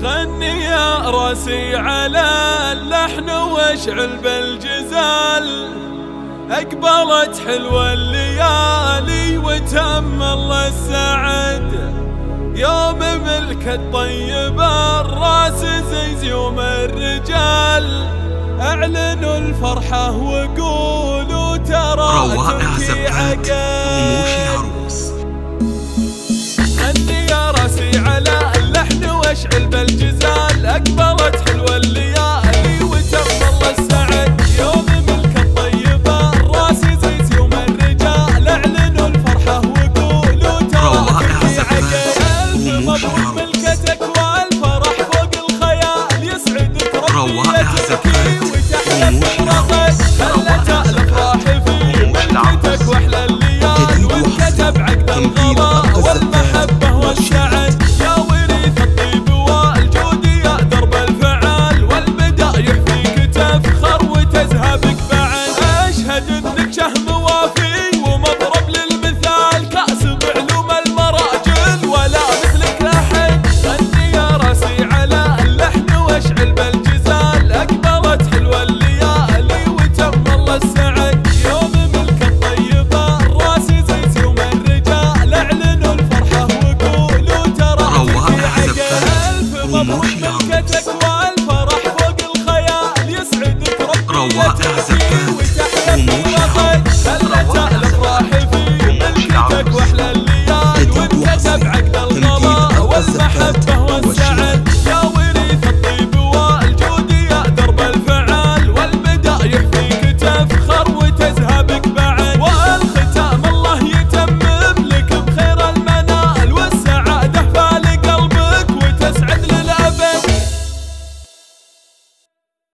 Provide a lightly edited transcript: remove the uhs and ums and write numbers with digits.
غني يا راسي على اللحن واشعل بالجزال، أقبلت حلوة الليالي وتم الله السعد، يوم ملك الطيب الراس زي زيوم الرجال، اعلنوا الفرحة وقولوا ترى تركي عقل. غني يا راسي على اللحن واشعل بالجزال، أقبلت حلوة الليالي وتم الله السعد، يوم ملك الطيب الراس زي زيوم الرجال، اعلنوا الفرحة وقولوا ترى تركي عقل. مبروك